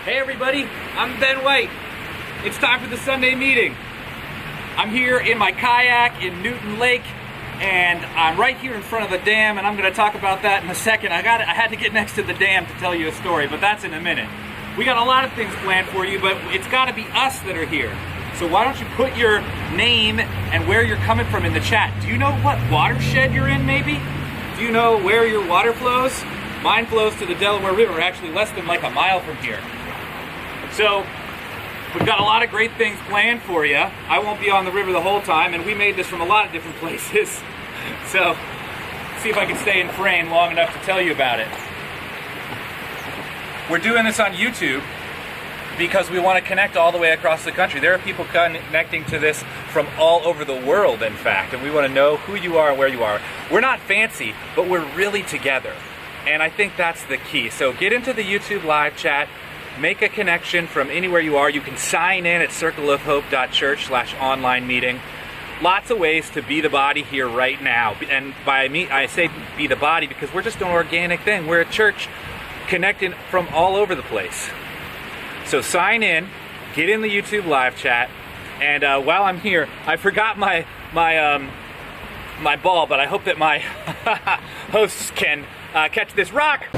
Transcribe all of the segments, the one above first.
Hey everybody, I'm Ben White. It's time for the Sunday meeting. I'm here in my kayak in Newton Lake, and I'm right here in front of the dam, and I'm going to talk about that in a second. I had to get next to the dam to tell you a story, but that's in a minute. We got a lot of things planned for you, but it's got to be us that are here. So why don't you put your name and where you're coming from in the chat? Do you know what watershed you're in, maybe? Do you know where your water flows? Mine flows to the Delaware River, actually less than like a mile from here. So we've got a lot of great things planned for you. I won't be on the river the whole time, and we made this from a lot of different places. So see if I can stay in frame long enough to tell you about it. We're doing this on YouTube because we want to connect all the way across the country. There are people connecting to this from all over the world, in fact, and we want to know who you are and where you are. We're not fancy, but we're really together, and I think that's the key. So get into the YouTube live chat. Make a connection from anywhere you are. You can sign in at circleofhope.church/online meeting. Lots of ways to be the body here right now. And by me, I say be the body because we're just an organic thing. We're a church connecting from all over the place. So sign in, get in the YouTube live chat, and while I'm here, I forgot my ball, but I hope that my hosts can catch this rock.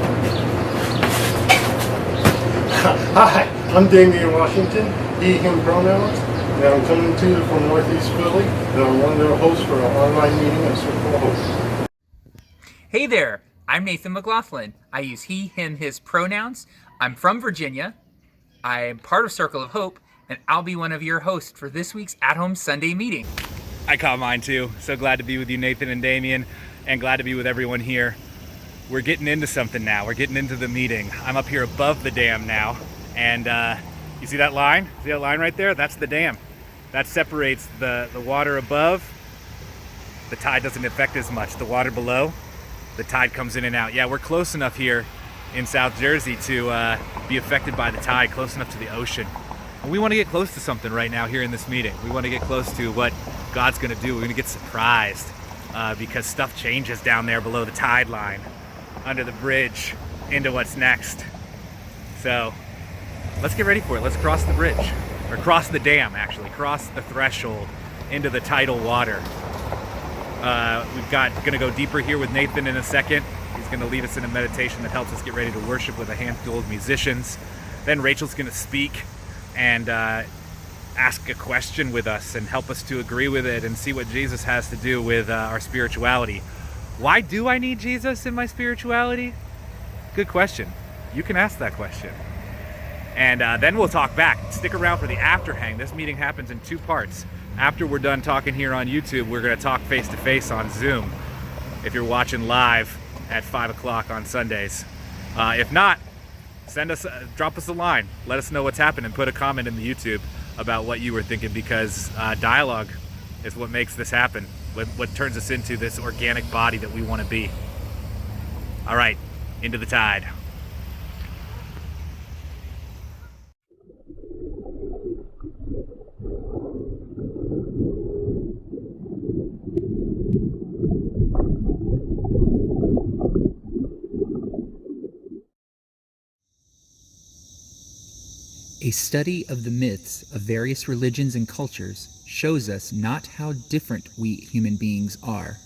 Hi, I'm Damian Washington, he, him pronouns, and I'm coming to you from Northeast Philly, and I'm one of their hosts for an online meeting at Circle of Hope. Hey there, I'm Nathan McLaughlin. I use he, him, his pronouns. I'm from Virginia. I'm part of Circle of Hope, and I'll be one of your hosts for this week's at-home Sunday meeting. I caught mine too. So glad to be with you, Nathan and Damian, and glad to be with everyone here. We're getting into something now. We're getting into the meeting. I'm up here above the dam now, and you see that line? See that line right there? That's the dam. That separates the water above. The tide doesn't affect as much. The water below, the tide comes in and out. Yeah, we're close enough here in South Jersey to be affected by the tide, close enough to the ocean. And we want to get close to something right now here in this meeting. We want to get close to what God's going to do. We're going to get surprised because stuff changes down there below the tide line, under the bridge, into what's next. So let's get ready for it. Let's cross the bridge, or cross the dam actually, cross the threshold into the tidal water. We've got gonna go deeper here with Nathan in a second. He's gonna lead us in a meditation that helps us get ready to worship with a handful of musicians. Then Rachel's gonna speak and ask a question with us and help us to agree with it and see what Jesus has to do with our spirituality. Why do I need Jesus in my spirituality? Good question. You can ask that question. And then we'll talk back. Stick around for the after hang. This meeting happens in two parts. After we're done talking here on YouTube, we're going to talk face to face on Zoom if you're watching live at 5 o'clock on Sundays. If not, drop us a line. Let us know what's happening. Put a comment in the YouTube about what you were thinking, because dialogue is what makes this happen. What turns us into this organic body that we want to be. All right, into the tide. A study of the myths of various religions and cultures shows us not how different we human beings are,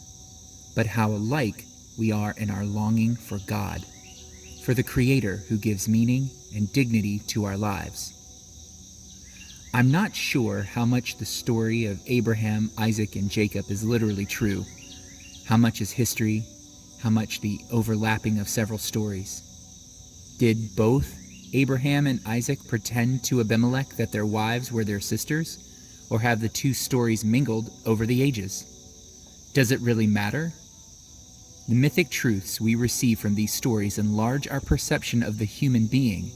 but how alike we are in our longing for God, for the Creator who gives meaning and dignity to our lives. I'm not sure how much the story of Abraham, Isaac, and Jacob is literally true, how much is history, how much the overlapping of several stories. Did both Abraham and Isaac pretend to Abimelech that their wives were their sisters, or have the two stories mingled over the ages? Does it really matter? The mythic truths we receive from these stories enlarge our perception of the human being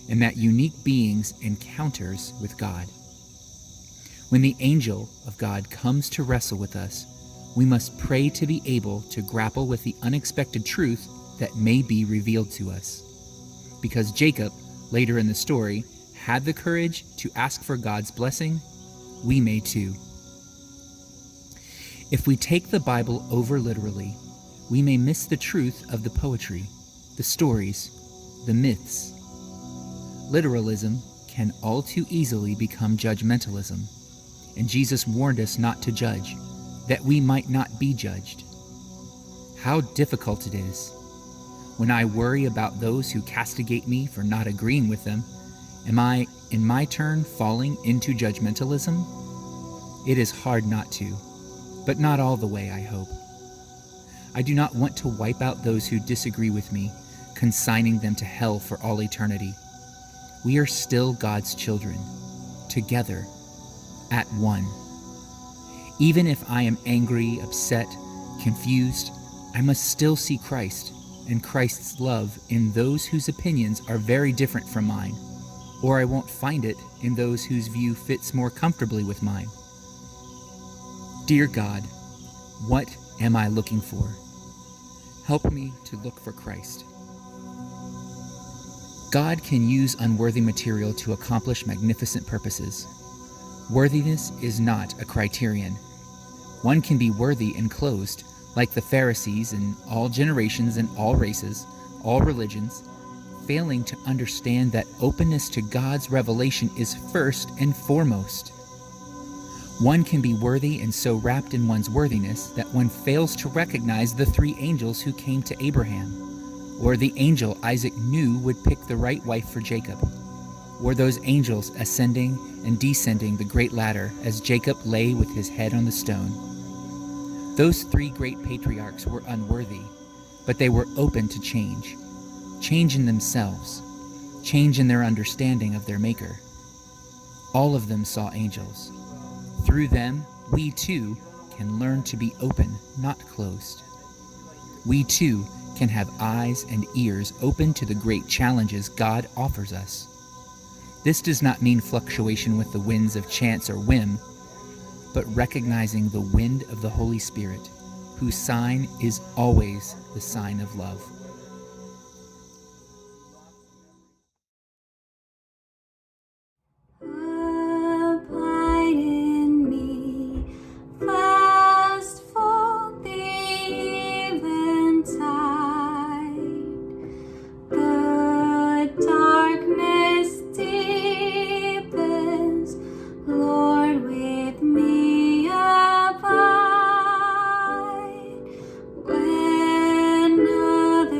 and that unique being's encounters with God. When the angel of God comes to wrestle with us, we must pray to be able to grapple with the unexpected truth that may be revealed to us. Because Jacob, later in the story, had the courage to ask for God's blessing, we may too. If we take the Bible over literally, we may miss the truth of the poetry, the stories, the myths. Literalism can all too easily become judgmentalism, and Jesus warned us not to judge, that we might not be judged. How difficult it is. When I worry about those who castigate me for not agreeing with them, am I, in my turn, falling into judgmentalism? It is hard not to, but not all the way, I hope. I do not want to wipe out those who disagree with me, consigning them to hell for all eternity. We are still God's children, together, at one. Even if I am angry, upset, confused, I must still see Christ and Christ's love in those whose opinions are very different from mine, or I won't find it in those whose view fits more comfortably with mine. Dear God, what am I looking for? Help me to look for Christ. God can use unworthy material to accomplish magnificent purposes. Worthiness is not a criterion. One can be worthy and closed, like the Pharisees in all generations and all races, all religions, failing to understand that openness to God's revelation is first and foremost. One can be worthy and so wrapped in one's worthiness that one fails to recognize the three angels who came to Abraham, or the angel Isaac knew would pick the right wife for Jacob, or those angels ascending and descending the great ladder as Jacob lay with his head on the stone. Those three great patriarchs were unworthy, but they were open to change in themselves, change in their understanding of their Maker. All of them saw angels. Through them, we too can learn to be open, not closed. We too can have eyes and ears open to the great challenges God offers us. This does not mean fluctuation with the winds of chance or whim, but recognizing the wind of the Holy Spirit, whose sign is always the sign of love. Abide in me, fast fold the eventide. The darkness deepens, Lord, with me abide. When others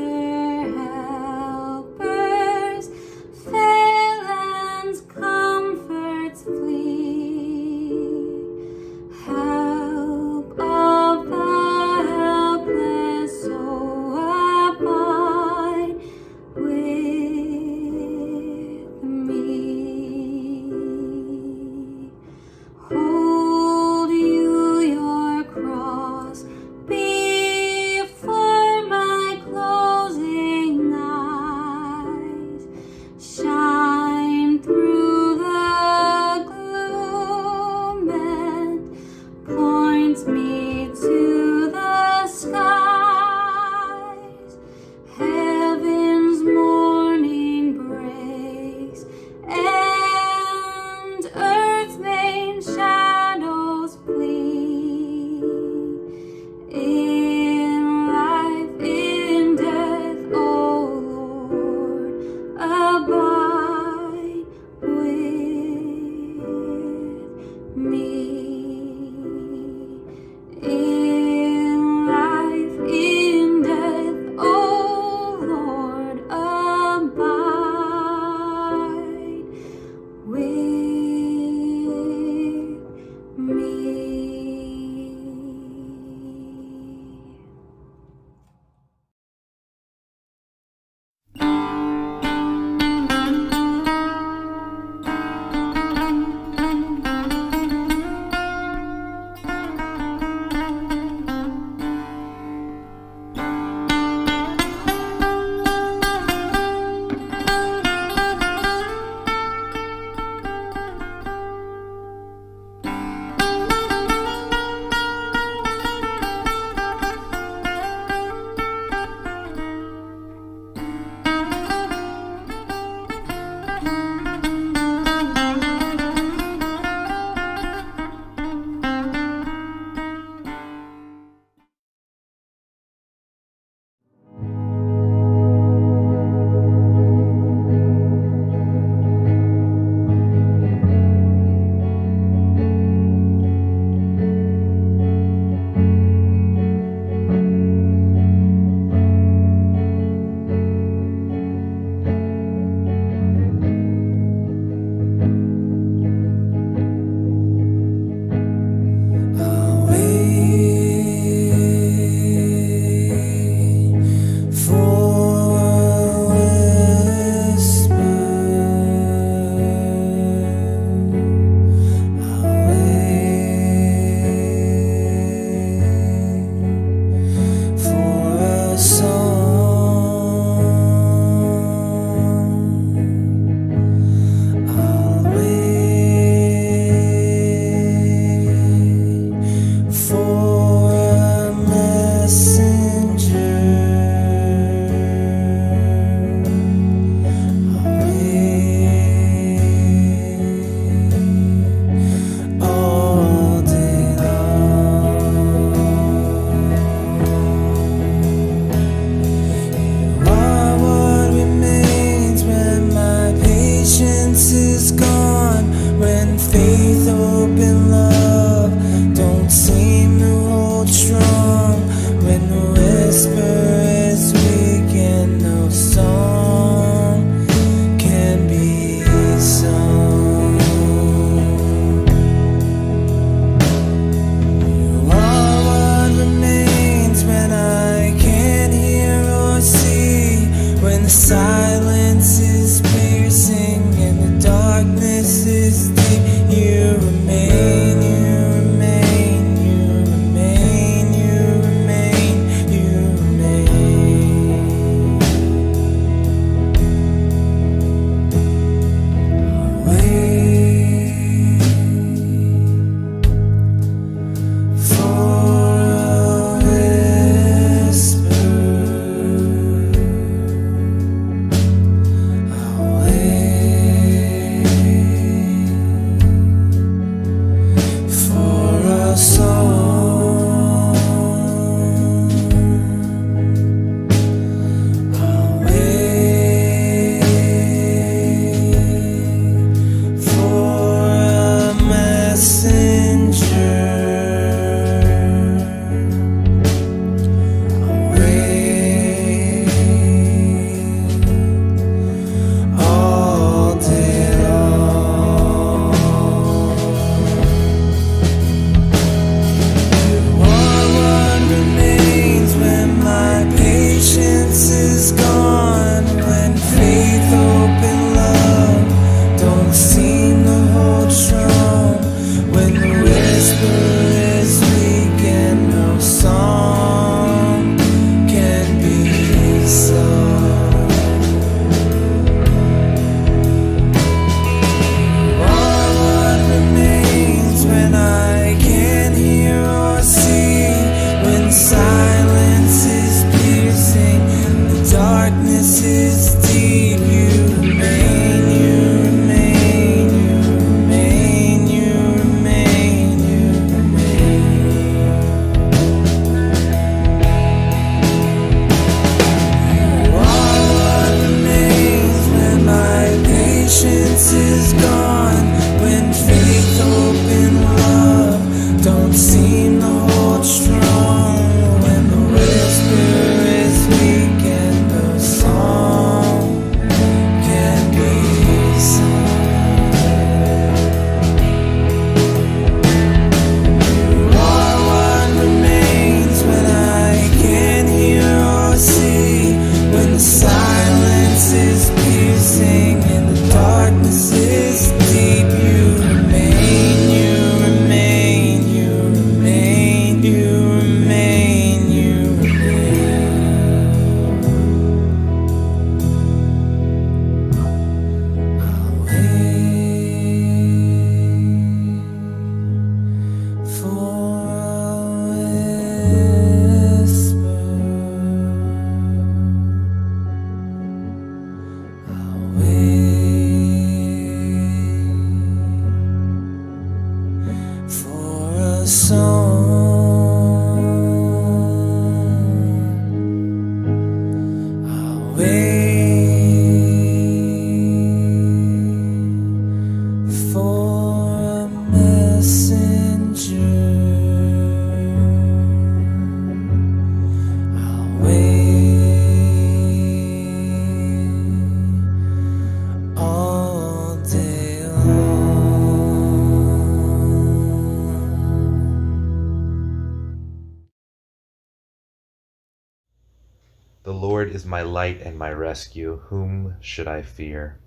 my light and my rescue. Whom should I fear?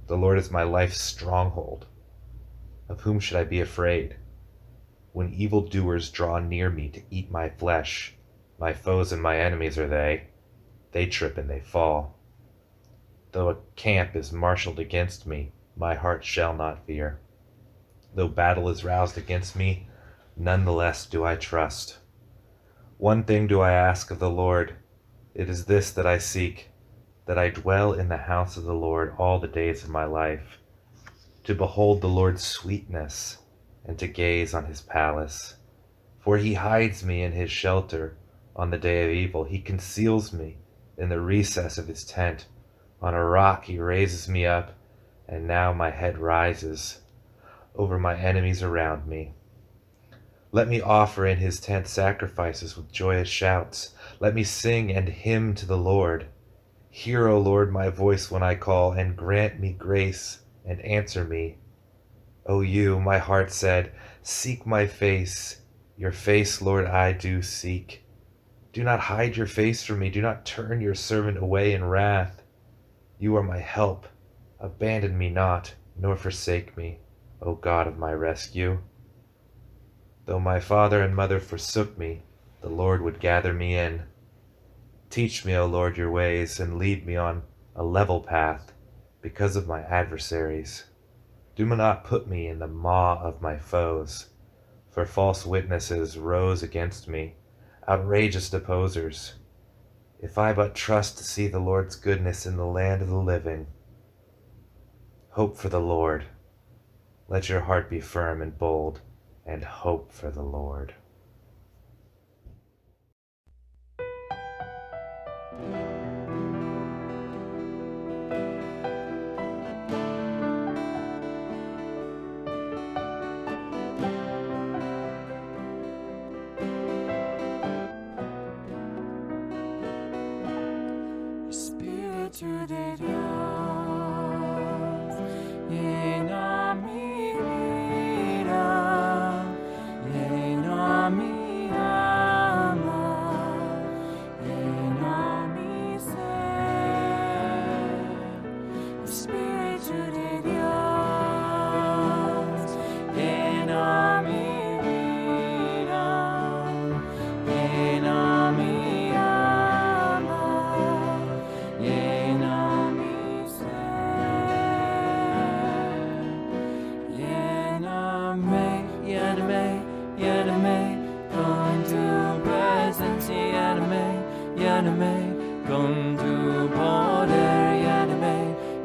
The Lord is my life's stronghold. Of whom should I be afraid? When evildoers draw near me to eat my flesh, my foes and my enemies are they. They trip and they fall. Though a camp is marshaled against me, my heart shall not fear. Though battle is roused against me, none the less do I trust. One thing do I ask of the Lord, it is this that I seek, that I dwell in the house of the Lord all the days of my life, to behold the Lord's sweetness and to gaze on his palace. For he hides me in his shelter on the day of evil. He conceals me in the recess of his tent. On a rock he raises me up, and now my head rises over my enemies around me. Let me offer in his tent sacrifices with joyous shouts. Let me sing and hymn to the Lord. Hear, O Lord, my voice when I call, and grant me grace and answer me. O you, my heart said, seek my face. Your face, Lord, I do seek. Do not hide your face from me. Do not turn your servant away in wrath. You are my help. Abandon me not, nor forsake me, O God of my rescue. Though my father and mother forsook me, the Lord would gather me in. Teach me, O Lord, your ways, and lead me on a level path because of my adversaries. Do not put me in the maw of my foes, for false witnesses rose against me, outrageous deposers. If I but trust to see the Lord's goodness in the land of the living, hope for the Lord. Let your heart be firm and bold, and hope for the Lord. Today, Dios, llena mi vida, llena mi alma, llena mi ser. Espíritu de Dios, llena mi vida, llena mi alma, llena mi ser. Lléname con tu presencia, lléname con tu poder,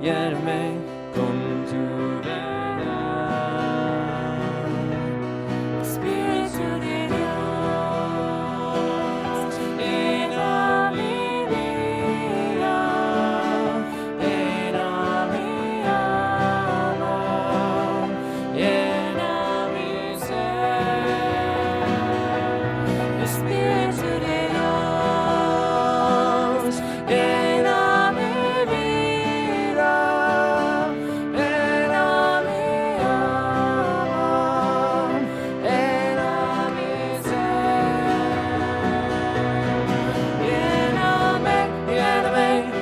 lléname con tu verdad. Espíritu de Dios, llena mi vida, llena mi alma, llena mi ser. Espíritu de Dios, llena mi vida, llena mi alma, llena mi ser.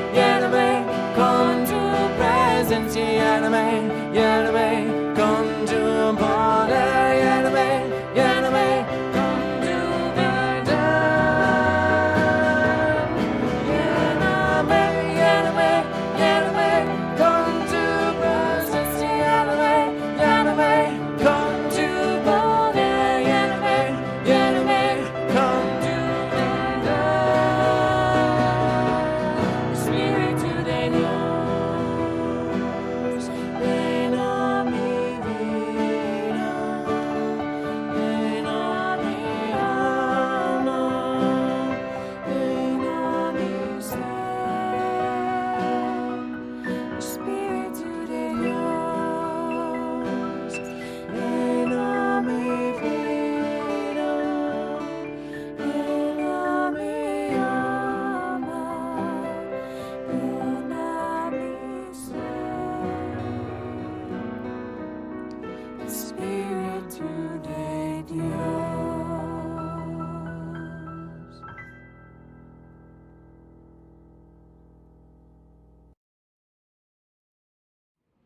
Lléname con tu presencia, lléname con tu poder, lléname con tu verdad. Lléname con tu presencia, lléname con tu poder, lléname con tu verdad. Espíritu de Dios, llena mi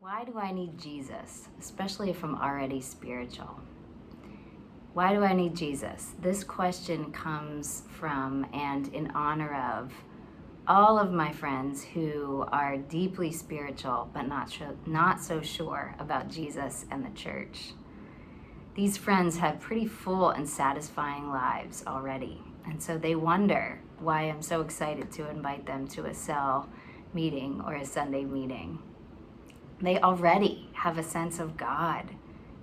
Why do I need Jesus, especially if I'm already spiritual? Why do I need Jesus? This question comes from and in honor of all of my friends who are deeply spiritual but not so sure about Jesus and the church. These friends have pretty full and satisfying lives already, and so they wonder why I'm so excited to invite them to a cell meeting or a Sunday meeting. They already have a sense of God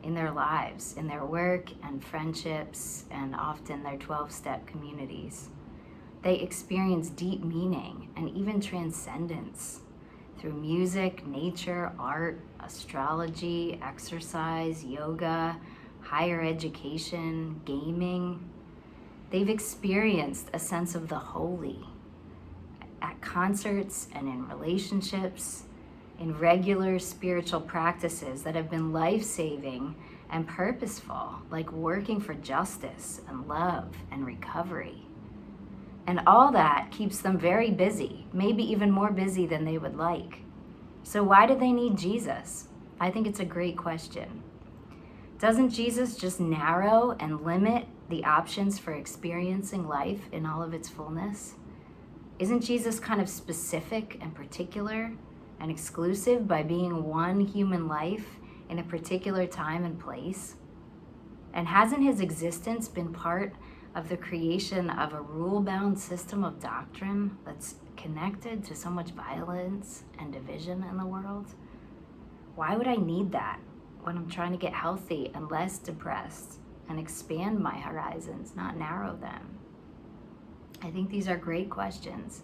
in their lives, in their work and friendships, and often their 12-step communities. They experience deep meaning and even transcendence through music, nature, art, astrology, exercise, yoga, higher education, gaming. They've experienced a sense of the holy at concerts and in relationships, in regular spiritual practices that have been life-saving and purposeful, like working for justice and love and recovery. And all that keeps them very busy, maybe even more busy than they would like. So why do they need Jesus? I think it's a great question. Doesn't Jesus just narrow and limit the options for experiencing life in all of its fullness? Isn't Jesus kind of specific and particular and exclusive by being one human life in a particular time and place? And hasn't his existence been part of the creation of a rule-bound system of doctrine that's connected to so much violence and division in the world? Why would I need that when I'm trying to get healthy and less depressed and expand my horizons, not narrow them? I think these are great questions.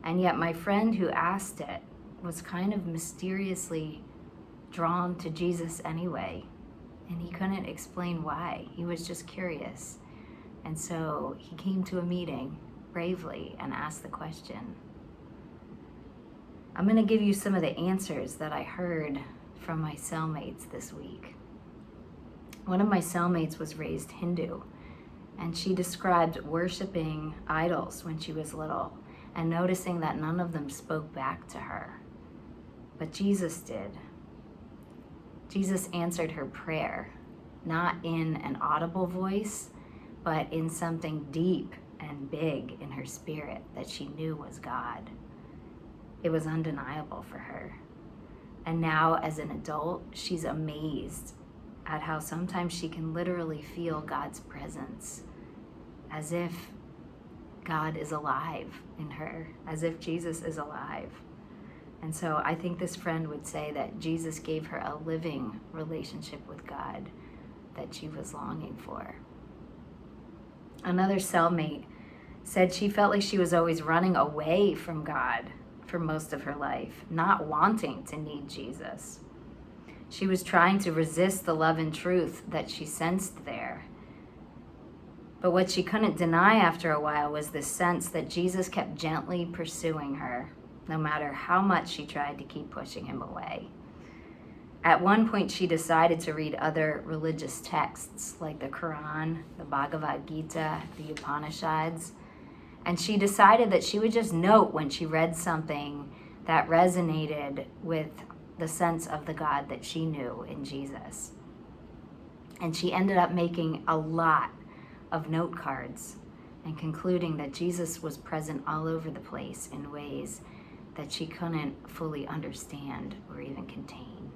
And yet my friend who asked it was kind of mysteriously drawn to Jesus anyway, and he couldn't explain why. He was just curious. And so he came to a meeting bravely and asked the question. I'm going to give you some of the answers that I heard from my cellmates this week. One of my cellmates was raised Hindu, and she described worshiping idols when she was little and noticing that none of them spoke back to her. But Jesus did. Jesus answered her prayer, not in an audible voice, but in something deep and big in her spirit that she knew was God. It was undeniable for her. And now, as an adult, she's amazed at how sometimes she can literally feel God's presence, as if God is alive in her, as if Jesus is alive. And so I think this friend would say that Jesus gave her a living relationship with God that she was longing for. Another cellmate said she felt like she was always running away from God for most of her life, not wanting to need Jesus. She was trying to resist the love and truth that she sensed there. But what she couldn't deny after a while was this sense that Jesus kept gently pursuing her, no matter how much she tried to keep pushing him away. At one point, she decided to read other religious texts like the Quran, the Bhagavad Gita, the Upanishads, and she decided that she would just note when she read something that resonated with the sense of the God that she knew in Jesus. And she ended up making a lot of note cards and concluding that Jesus was present all over the place in ways that she couldn't fully understand or even contain.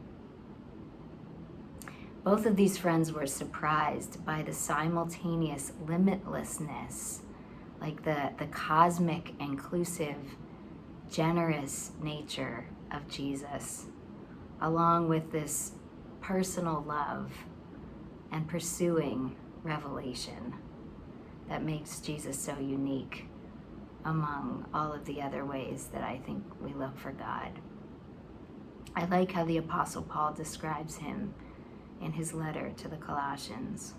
Both of these friends were surprised by the simultaneous limitlessness, like the cosmic, inclusive, generous nature of Jesus, along with this personal love and pursuing revelation that makes Jesus so unique among all of the other ways that I think we look for God. I like how the Apostle Paul describes him in his letter to the Colossians.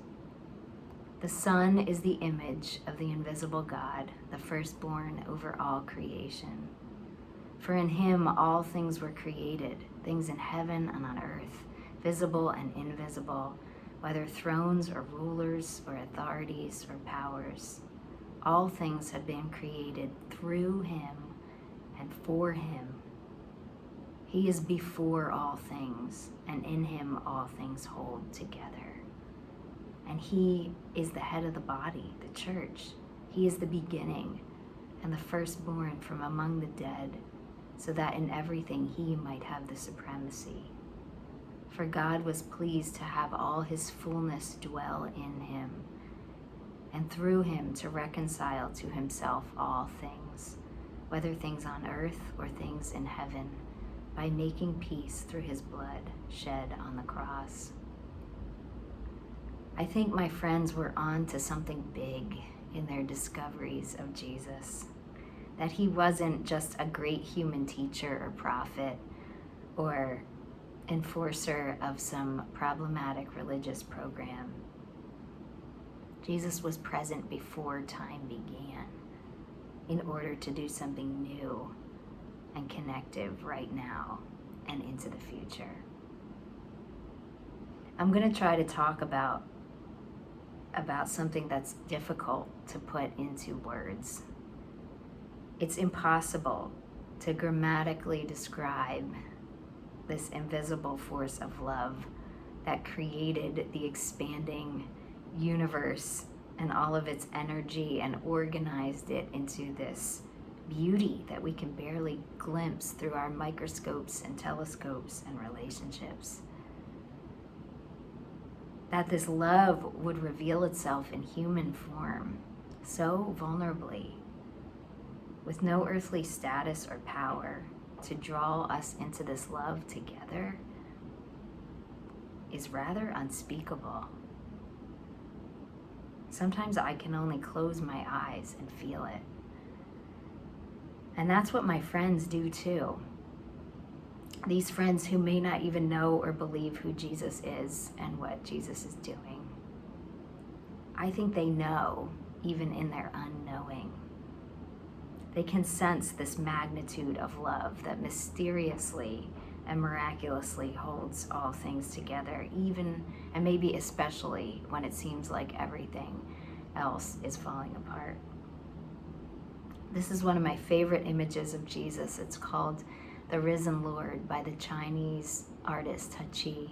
The Son is the image of the invisible God, the firstborn over all creation. For in him all things were created, things in heaven and on earth, visible and invisible, whether thrones or rulers or authorities or powers. All things have been created through him and for him. He is before all things, and in him all things hold together. And he is the head of the body, the church. He is the beginning and the firstborn from among the dead, so that in everything he might have the supremacy. For God was pleased to have all his fullness dwell in him, and through him to reconcile to himself all things, whether things on earth or things in heaven, by making peace through his blood shed on the cross. I think my friends were on to something big in their discoveries of Jesus, that he wasn't just a great human teacher or prophet or enforcer of some problematic religious program. Jesus was present before time began in order to do something new and connective right now and into the future. I'm going to try to talk about something that's difficult to put into words. It's impossible to grammatically describe this invisible force of love that created the expanding universe and all of its energy and organized it into this beauty that we can barely glimpse through our microscopes and telescopes and relationships. That this love would reveal itself in human form so vulnerably, with no earthly status or power, to draw us into this love together is rather unspeakable. Sometimes I can only close my eyes and feel it. And that's what my friends do too. These friends who may not even know or believe who Jesus is and what Jesus is doing. I think they know, even in their unknowing. They can sense this magnitude of love that mysteriously and miraculously holds all things together, even and maybe especially when it seems like everything else is falling apart. This is one of my favorite images of Jesus. It's called The Risen Lord by the Chinese artist Tachi.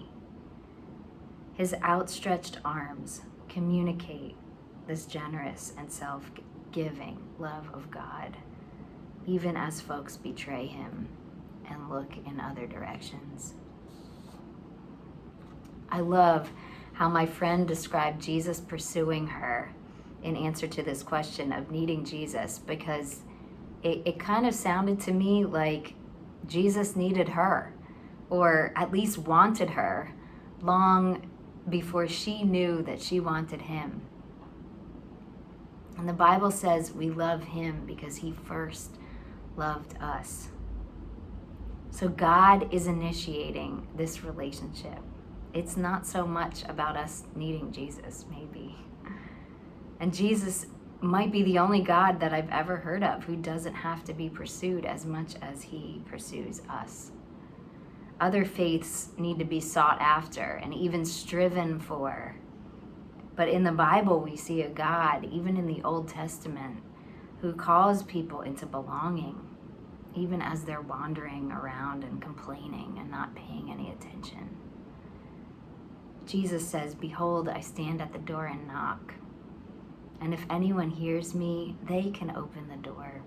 His outstretched arms communicate this generous and self-giving love of God, even as folks betray him and look in other directions. I love how my friend described Jesus pursuing her in answer to this question of needing Jesus, because it kind of sounded to me like Jesus needed her, or at least wanted her, long before she knew that she wanted him. And the Bible says we love him because he first loved us. So God is initiating this relationship. It's not so much about us needing Jesus, maybe. And Jesus might be the only God that I've ever heard of who doesn't have to be pursued as much as he pursues us. Other faiths need to be sought after and even striven for. But in the Bible, we see a God, even in the Old Testament, who calls people into belonging, even as they're wandering around and complaining and not paying any attention. Jesus says, "Behold, I stand at the door and knock. And if anyone hears me, they can open the door."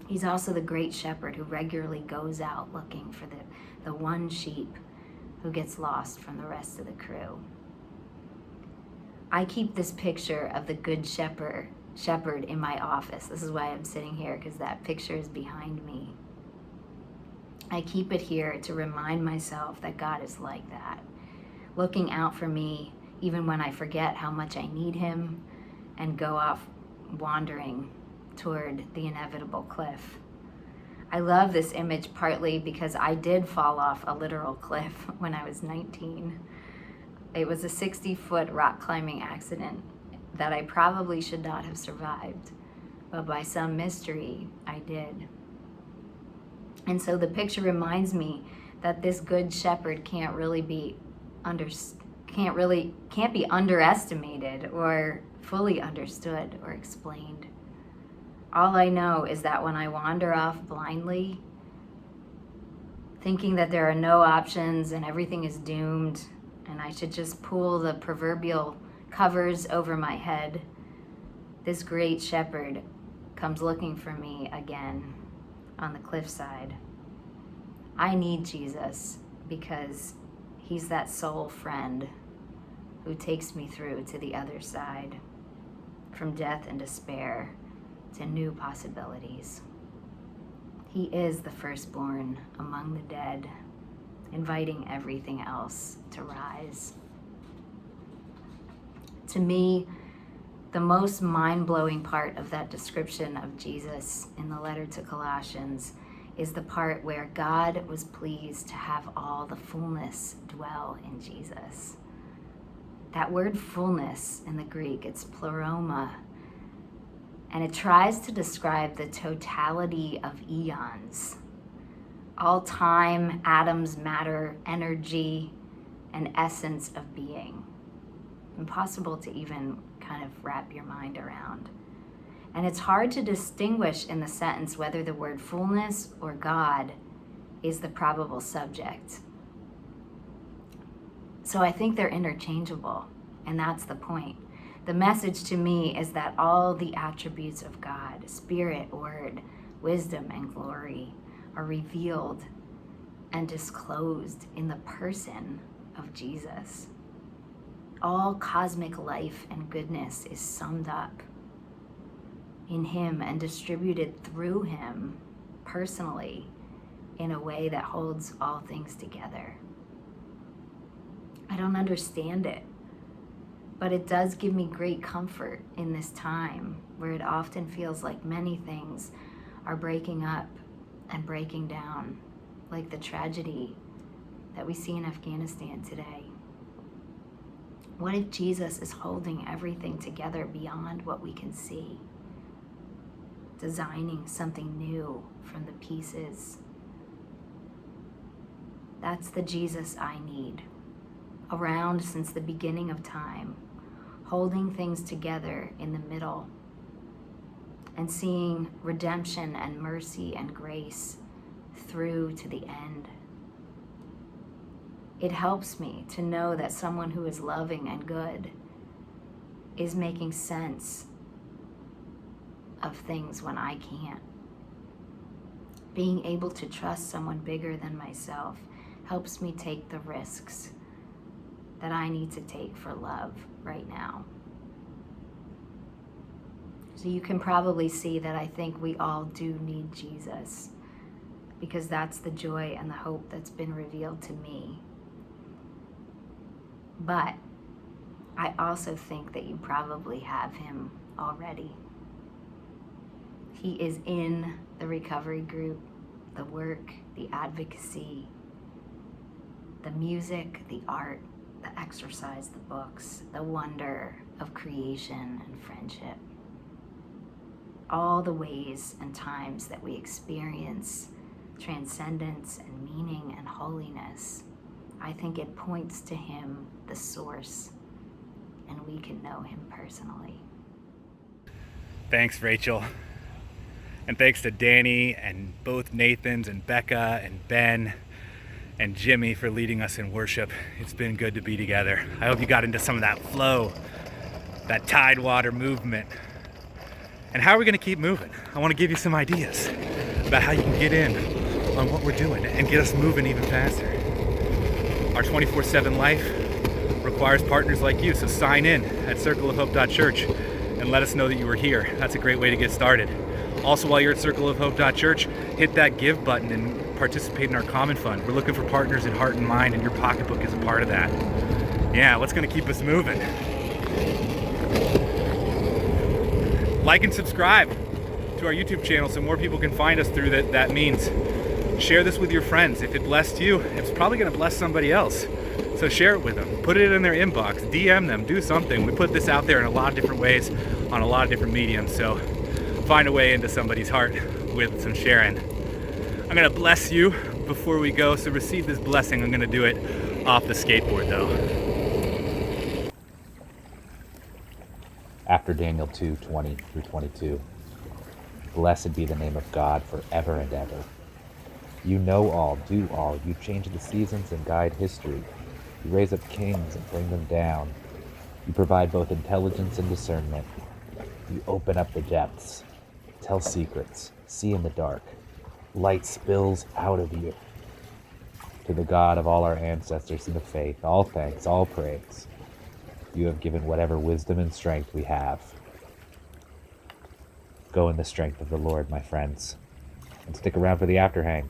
He's also the great shepherd who regularly goes out looking for the one sheep who gets lost from the rest of the crew. I keep this picture of the good shepherd in my office. This is why I'm sitting here, because that picture is behind me. I keep it here to remind myself that God is like that, looking out for me even when I forget how much I need him and go off wandering toward the inevitable cliff. I love this image partly because I did fall off a literal cliff when I was 19. It was a 60-foot rock climbing accident that I probably should not have survived, but by some mystery, I did. And so the picture reminds me that this good shepherd can't be underestimated or fully understood or explained. All I know is that when I wander off blindly, thinking that there are no options and everything is doomed and I should just pull the proverbial covers over my head, this great shepherd comes looking for me again on the cliffside. I need Jesus because he's that soul friend who takes me through to the other side, from death and despair to new possibilities. He is the firstborn among the dead, inviting everything else to rise. To me, the most mind-blowing part of that description of Jesus in the letter to Colossians is the part where God was pleased to have all the fullness dwell in Jesus. That word fullness in the Greek, it's pleroma, and it tries to describe the totality of eons, all time, atoms, matter, energy, and essence of being. Impossible to even kind of wrap your mind around. And it's hard to distinguish in the sentence whether the word fullness or God is the probable subject. So I think they're interchangeable, and that's the point. The message to me is that all the attributes of God, Spirit, Word, wisdom, and glory, are revealed and disclosed in the person of Jesus. All cosmic life and goodness is summed up in him and distributed through him personally in a way that holds all things together. I don't understand it, but it does give me great comfort in this time where it often feels like many things are breaking up and breaking down, like the tragedy that we see in Afghanistan today. What if Jesus is holding everything together beyond what we can see, designing something new from the pieces? That's the Jesus I need, around since the beginning of time, holding things together in the middle and seeing redemption and mercy and grace through to the end. It helps me to know that someone who is loving and good is making sense of things when I can't. Being able to trust someone bigger than myself helps me take the risks that I need to take for love right now. So you can probably see that I think we all do need Jesus, because that's the joy and the hope that's been revealed to me. But I also think that you probably have him already. He is in the recovery group, the work, the advocacy, the music, the art, the exercise, the books, the wonder of creation and friendship. All the ways and times that we experience transcendence and meaning and holiness, I think it points to him, the source, and we can know him personally. Thanks, Rachel. And thanks to Danny and both Nathans and Becca and Ben and Jimmy for leading us in worship. It's been good to be together. I hope you got into some of that flow, that tidewater movement. And how are we going to keep moving? I want to give you some ideas about how you can get in on what we're doing and get us moving even faster. Our 24/7 life requires partners like you, so sign in at circleofhope.church and let us know that you were here. That's a great way to get started. Also, while you're at circleofhope.church, hit that give button and participate in our common fund. We're looking for partners in heart and mind, and your pocketbook is a part of that. Yeah, what's going to keep us moving? Like and subscribe to our YouTube channel so more people can find us through that means. Share this with your friends. If it blessed you, it's probably going to bless somebody else. So share it with them. Put it in their inbox. DM them. Do something. We put this out there in a lot of different ways on a lot of different mediums. So find a way into somebody's heart with some sharing. I'm going to bless you before we go. So receive this blessing. I'm going to do it off the skateboard though. After Daniel 2:20 through 22, blessed be the name of God forever and ever. You know all, do all. You change the seasons and guide history. You raise up kings and bring them down. You provide both intelligence and discernment. You open up the depths, tell secrets, see in the dark. Light spills out of you. To the God of all our ancestors in the faith, all thanks, all praise. You have given whatever wisdom and strength we have. Go in the strength of the Lord, my friends, and stick around for the afterhang.